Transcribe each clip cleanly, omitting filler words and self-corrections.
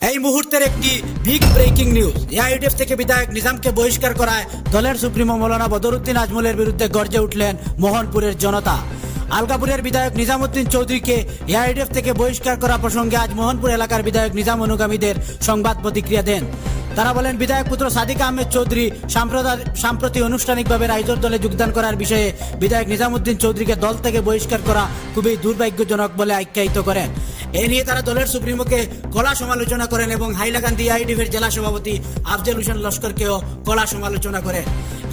এই মুহূর্তের একটি বিগ ব্রেকিং নিউজ। এআইডিএফ থেকে বিধায়ক নিজামকে বহিষ্কার করায় দলের সুপ্রিমো মৌলানা বদরুদ্দিন আজমলের বিরুদ্ধে গর্জে উঠলেন মোহনপুরের জনতা। আলগাপুরের বিধায়ক নিজামউদ্দিন চৌধুরীকে এআইডিএফ থেকে বহিষ্কার করা প্রসঙ্গে আজ মোহনপুর এলাকার বিধায়ক নিজাম অনুগামীদের সংবাদ প্রতিক্রিয়া দেন। তারা বলেন, বিধায়ক পুত্র সাদিক আহমেদ চৌধুরী সাম্প্রতি আনুষ্ঠানিকভাবে রাইজোর দলে যোগদান করার বিষয়ে বিধায়ক নিজামউদ্দিন চৌধুরীকে দল থেকে বহিষ্কার করা খুবই দুর্ভাগ্যজনক বলে আখ্যায়িত করেন। এ নিয়ে তারা দলের সুপ্রিমোকে কড়া সমালোচনা করেন এবং হাইলাকান্দি এআইডিএফের জেলা সভাপতি আফজল হোসেন লস্করকেও কড়া সমালোচনা করেন।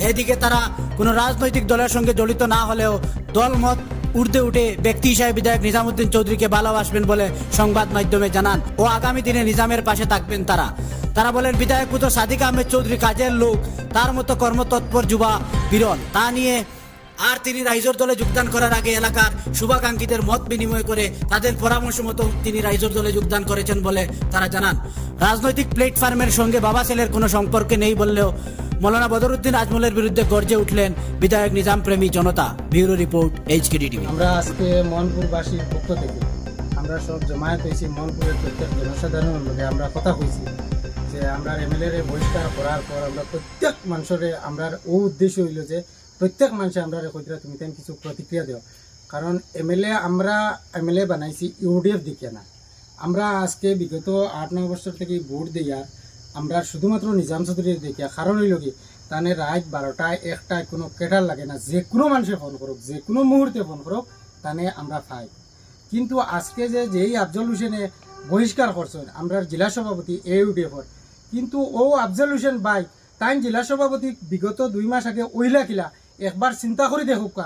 এদিকে তারা কোনো রাজনৈতিক দলের সঙ্গে জড়িত না হলেও দলমত ঊর্ধ্বে উঠে ব্যক্তি হিসাবে বিধায়ক নিজামউদ্দিন চৌধুরীকে ভালোবাসবেন বলে সংবাদ মাধ্যমে জানান ও আগামী দিনে নিজামের পাশে থাকবেন তারা বলেন, বিধায়ক পুত্র সাদিক আহমেদ চৌধুরী কাজের লোক, তার মতো কর্মতৎপর যুবা বিরল। তা নিয়ে আর তিনি রাইজোর দলে যোগদান করার আগে এলাকার শুভাকাঙ্ক্ষীদের মত বিনিময় করে তাদের পরামর্শ মতো তিনি রাইজোর দলে যোগদান করেছেন বলে তারা জানান। রাজনৈতিক প্ল্যাটফর্মের সঙ্গে বাবা ছেলের কোনো সম্পর্ক নেই বললেও মৌলানা বদরুদ্দিন আজমলের বিরুদ্ধে গর্জে উঠলেন বিধায়ক নিজাম প্রেমী জনতা। Bureau report, HKD TV. আমরা আজকে মোহনপুরবাসীর পক্ষ থেকে আমরা সব জমায়েত হয়েছি। মোহনপুরের প্রত্যেক জনসাধারণের মধ্যে আমরা কথা কইছি যে আমরা এমএলএ বহিষ্কার করার পর আমরা প্রত্যেক মানুষের আমরা ও উদ্দেশ্য হইল যে প্রত্যেক মানুষে আমরা কইরা তুমি তেন কিছু প্রতিক্রিয়া দেও, কারণ আমরা এমএলএ বানাইছি ইউডিএফ দিকে না। আমরা আজকে বিগত 8-9 বছর থেকে ভোট দিয়া আমরা শুধুমাত্র নিজাম চৌধুরীর দেখিয়া, কারণ হইল কি তানে রাত 12টায় 1টায় কোনো কেটার লাগে না, যে কোনো মানুষে ফোন করুক, যে কোনো মুহূর্তে ফোন করুক, তানে আমরা পাই। কিন্তু আজকে যেই আফজল হোসেনে বহিষ্কার করছেন আমরা জেলা সভাপতি ইউডিএফর, কিন্তু ও আফজল হোসেন ভাই তাই জেলা সভাপতি বিগত 2 মাস আগে ওইলা কিলা একবার চিন্তা করে দেখুক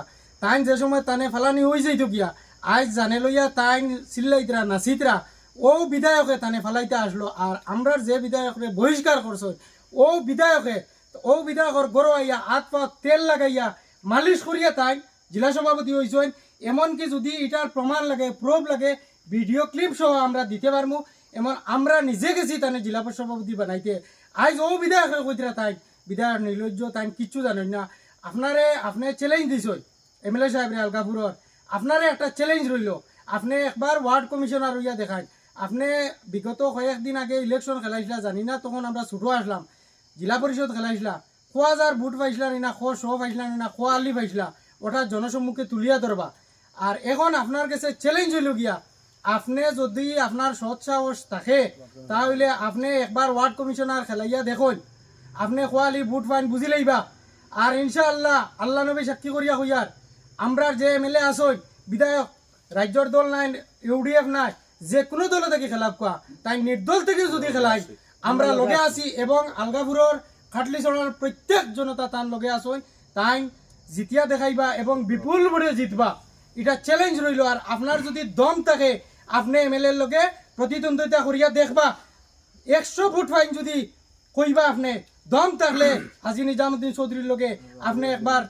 তাই যে সময় তানে ফালানি হয়ে যাইত গিয়া আজ জানে লইয়া তাই চিল্লাইতরা নাচিতরা ও বিধায়কে তানে ফালাইতে আসলো। আর আমরা যে বিধায়করে বহিষ্কার করছো ও বিধায়কর গরো আইয়া হাত পা তেল লাগাইয়া মালিশ করিয়া তাই জেলা সভাপতি হয়েছেন। এমনকি যদি এটার প্রমাণ লাগে, প্রুফ লাগে, ভিডিও ক্লিপ সহ আমরা দিতে পারবো। এমন আমরা নিজে গেছি তানে জেলা সভাপতি বানাইতে। আজ ও বিধায়কের কইতরা তাই বিধায়ক নির্লজ্জ, তাই কিচ্ছু জানেন না। আপনি চ্যালেঞ্জ দিছ এমএলএ সাহেবের আলগাপুরের, আপনারে একটা চ্যালেঞ্জ রইল, আপনি একবার ওয়ার্ড কমিশনার হইয়া দেখান। আপনি বিগত কয়েকদিন আগে ইলেকশন খেলাইছিলা জানি না, তখন আমরা ছুটো আসলাম, জেলা পরিষদ খেলাইছিলা, খোয়া যার ভোট পাইছিলা না, খোয়া শো পাইছিলা না, খোয়া আলি পাইছিলা, ওটা জনসম্মুখে তুলিয়া ধরবা। আর এখন আপনার কাছে চ্যালেঞ্জ হইল গিয়া, আপনি যদি আপনার সৎ সাহস থাকে তাহলে আপনি একবার ওয়ার্ড কমিশনার খেলাইয়া দেখুন, আপনি খোয়া আলি ভোট পাইন বুঝি লইবা। আর ইনশাআল্লাহ আল্লাহ নবী সাক্ষী করিয়া হইয়ার আমরা যে এমএলএ আসই বিধায়ক রাজ্যর দল নাই, ইউডিএফ নাই, যে কোনো দল থেকে খেলাপ কোয়া তাই নির্দল থেকে যদি খেলাই আমরা লগে আসি এবং আলগাপুরের খাটলিচড়ার প্রত্যেক জনতা তার লগে আসই, তাই জিতিয়া দেখাইবা এবং বিপুল ভোটে জিতবা, এটা চ্যালেঞ্জ রইল। আর আপনার যদি দম থাকে আপনি এমএলএর লগে প্রতিদ্বন্দ্বিতা করিয়া দেখবা, 100 ভোট ফাইন যদি কইবা, আপনি দম থাকলে হাজি নিজামউদ্দিন চৌধুরীর লগে আপনি একবার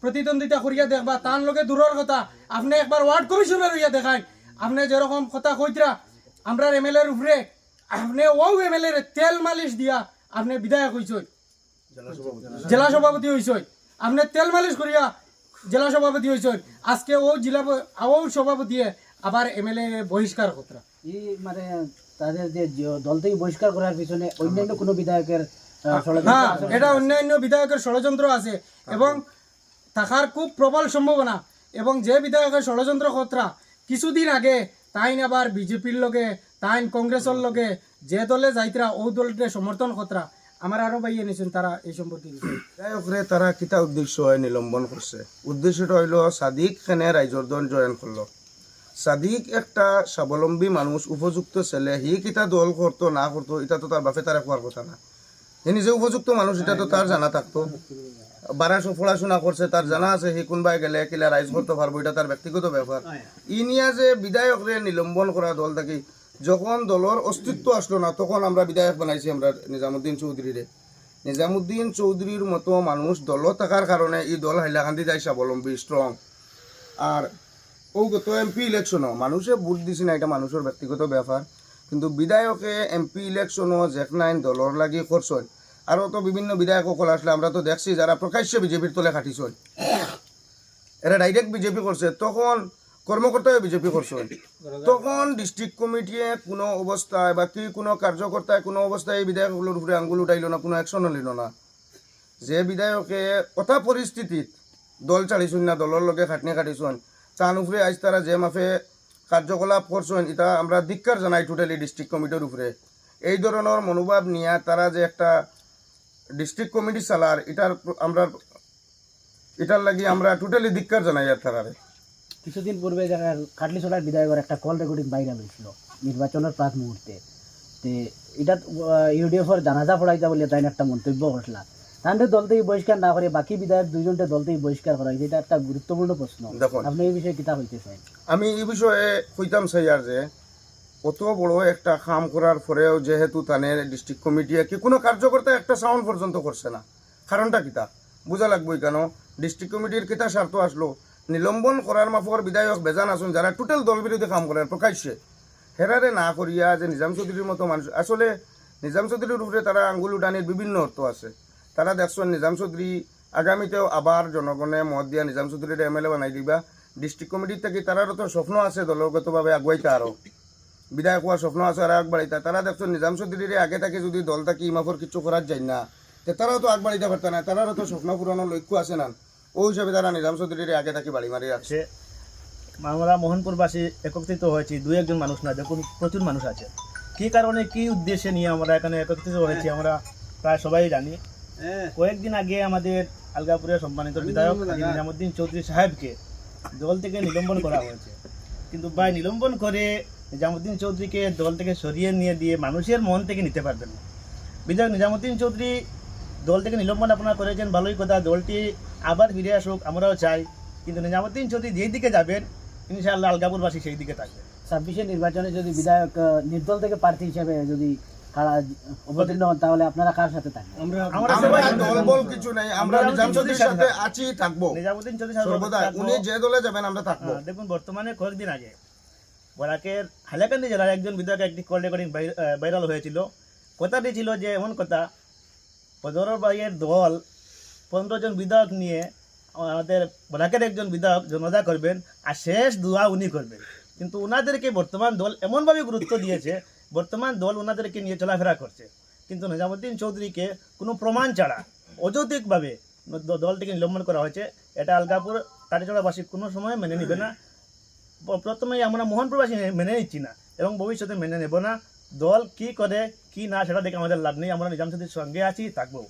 প্রতিদ্বন্দ্বিতা করিয়া দেখবা। তার লগে দূরের কথা আপনি একবার ওয়ার্ড কমিশনার হইয়া দেখান। আপনি যেরকম কথা কইতরা আমরা এমএলএর উপরে, আপনি ও এমএলএর তেল মালিশ দিয়া আপনি বিধায়ক হইছেন, জেলা সভাপতি হইছেন, আপনি তেল মালিশ করিয়া জেলা সভাপতি হইছেন। আজকে ও সভাপতি আবার এমএলএ বহিষ্কার কতরা মানে তাদের যে দল থেকে বহিষ্কার করার পিছনে অন্যান্য কোনো বিধায়কের এটা অন্যান্য বিধায়কের ষড়যন্ত্র আছে এবং থাকার খুব প্রবল সম্ভাবনা। এবং যে বিধায়কের ষড়যন্ত্র কতরা কিছুদিন আগে তাইন আবার বিজেপির লগে, তাইন কংগ্রেসের লগে যে দলে যাইতরা ও দলকে সমর্থন কতরা আমার আরো ভাইয়ে নিছেন, তারা এই সম্পর্কে বিধায়করে তারা কিতা উদ্দেশ্য হয় নিলম্বন করছে। উদ্দেশ্যটা হইল সাদিক খানে রাইজর দল জয়েন করলো। সাদিক একটা স্বাবলম্বী মানুষ, উপযুক্ত ছেলে, হি কিতা দল করতো না করতো এটা তো তার বাপে তারা কোয়ার কথা না। হি নিজে উপযুক্ত মানুষ, এটা তো তার জানা থাকতো। পড়াশোনা করছে, তার জানা আছে হি কোনবাই গেলে কিলা রাইজ করতে পারবো, এটা তার ব্যক্তিগত ব্যাপার। ই নিয়ে যে বিধায়করে নিলম্বন করা দল থাকি, যখন দলের অস্তিত্ব আসলো না তখন আমরা বিধায়ক বানাইছি আমরা নিজামউদ্দিন চৌধুরীরে। নিজামউদ্দিন চৌধুরীর মতো মানুষ দল থাকার কারণে এই দল হাইলাকান্দি যায় স্বাবলম্বী, স্ট্রং। আর ও গত এমপি ইলেকশনও মানুষে ভোট দিছে না, এটা মানুষের ব্যক্তিগত ব্যাপার। কিন্তু বিধায়কে এমপি ইলেকশনও যেখানে দলর লাগি করছেন, আরও তো বিভিন্ন বিধায়কসকল আসলে আমরা তো দেখছি যারা প্রকাশ্যে বিজেপির তলে খাটিছেন, এরা ডাইরেক্ট বিজেপি করছে, তখন কর্মকর্তা বিজেপি করছেন তখন ডিস্ট্রিক্ট কমিটিয়ে কোনো অবস্থায় বা কি কোনো কার্যকর্তায় কোনো অবস্থায় এই বিধায়কগুলোর উপরে আঙ্গুল উঠাইল না, কোনো অ্যাকশনও নিল না। যে বিধায়কে কথা পরিস্থিতিত দল ছাড়িছুন না, দলের লগে খাটনি কাটিছুন, তার উপরে আজ তারা যে মাফে কার্যকলাপ করছেন এটা আমরা ধিক্কার জানাই টোটালি ডিস্ট্রিক্ট কমিটির উপরে। এই ধরনের মনোভাব নিয়ে তারা যে একটা ডিস্ট্রিক্ট কমিটি চালার এটার লাগি আমরা টোটালি ধিক্কার জানাই আর তারারে। কিছুদিন পূর্বে কাটলিছড়ার বিধায়কের একটা কল রেকর্ডিং ভাইরাল হয়েছিল নির্বাচনের প্রাক মুহূর্তে। তে এটা ইউডিএফের জানাজা পড়াইতা বলে তাই একটা মন্তব্য করছিলাম। তাদের দল থেকে বহিষ্কার না করে বাকি বিধায়ক দুইজনকে দল থেকে বহিষ্কার করা হয়েছে, এটা একটা গুরুত্বপূর্ণ প্রশ্ন। দেখুন, আপনি এই বিষয়ে কিতা হইতে চাই? আমি এই বিষয়ে কইতাম চাই আর যে অত বড় একটা কাম করার পরেও যেহেতু তানের ডিস্ট্রিক্ট কমিটি কি কোনো কার্যকর্তা একটা সাউন্ড পর্যন্ত করছে না, কারণটা কিতা বোঝা লাগবেই। কেন ডিস্ট্রিক্ট কমিটির কিতা স্বার্থ আসলো? নিলম্বন করার মাফর বিধায়ক বেজান আসুন যারা টোটাল দল বিরোধী কাম করেন প্রকাশ্যে, হেরারে না করিয়া যে নিজাম চৌধুরীর মতো মানুষ, আসলে নিজাম চৌধুরীর উপরে তারা আঙ্গুল উঠানির বিভিন্ন অর্থ আছে। তারা দেখছেন নিজাম চৌধুরী আগামীতেও আবার জনগণে মত দিয়া নিজাম চৌধুরীর এমএলএ বানাই দিবা। ডিস্ট্রিক্ট কমিটির থেকে তারারও তো স্বপ্ন আছে দলগতভাবে আগুয়াইতা, আরও বিধায়ক হওয়ার স্বপ্ন আছে আর আগবাড়িতা। তারা দেখছেন নিজাম চৌধুরীর আগে থেকে যদি দল থাকি ইমাফর কিছু করার যায় না, তারাও তো আগবাড়িতে পারত না, তারারও তো স্বপ্ন পূরণের লক্ষ্য আছে না। ওই হিসাবে তারা নিজাম চৌধুরীর আগে থাকি বাড়ি মারি আছে। আমরা মোহনপুরবাসী একত্রিত হয়েছি, দুই একজন মানুষ না, দেখুন প্রচুর মানুষ আছে। কি কারণে কি উদ্দেশ্যে নিয়ে আমরা এখানে একত্রিত হয়েছি আমরা প্রায় সবাই জানি। কয়েকদিন আগে আমাদের আলগাপুরের সম্মানিত বিধায়ক নিজামুদ্দিন চৌধুরী সাহেবকে দল থেকে নিলম্বন করা হয়েছে। কিন্তু ভাই, নিলম্বন করে নিজামুদ্দিন চৌধুরীকে দল থেকে সরিয়ে নিয়ে দিয়ে মানুষের মন থেকে নিতে পারবেন না। বিধায়ক নিজামুদ্দিন চৌধুরী দল থেকে নিলম্বন আপনারা করেছেন, ভালোই কথা, দলটি আবার ফিরে আসুক আমরাও চাই। কিন্তু নিজামুদ্দিন চৌধুরী যেই দিকে যাবেন ইনশাআল্লাহ আলগাপুরবাসী সেই দিকে থাকবে। 26-এর নির্বাচনে যদি বিধায়ক নির্দল থেকে প্রার্থী হিসেবে যদি অবতীর্ণ হন তাহলে আপনারা কার সাথে থাকবেন? আমরা আমরা দল বল কিছু নাই, আমরা নিজাম চৌধুরীর সাথে আছি, থাকবো নিজামুদ্দিন চৌধুরী সর্বদা। উনি যে দলে যাবেন আমরা থাকবো। দেখুন, বর্তমানে কয়েকদিন আগে বরাকের হাইলাকান্দি জেলার একজন বিধায়ক একটি কল রেকর্ডিং ভাইরাল হয়েছিল। কথাটি ছিল যে এমন কথা, পদরের ভাইয়ের দল 15 জন বিধায়ক নিয়ে আমাদের বরাকের একজন বিধায়ক জনতা করবেন আর শেষ দোয়া উনি করবেন। কিন্তু ওনাদেরকে বর্তমান দল এমনভাবে গুরুত্ব দিয়েছে, বর্তমান দল ওনাদেরকে নিয়ে চলাফেরা করছে। কিন্তু নিজামুদ্দিন চৌধুরীকে কোনো প্রমাণ ছাড়া অযৌক্তিকভাবে দলটিকে নিলম্বন করা হয়েছে। এটা আলগাপুর কাটিচড়াবাসী কোনো সময় মেনে নেবে না। প্রথমেই আমরা মোহনপুরবাসী মেনে নিচ্ছি না এবং ভবিষ্যতে মেনে নেব না। দল কি করে কি না সেটা দেখে আমাদের লাভ নেই। আমরা নিজাম চৌধুরীর সঙ্গে আছি, থাকবো।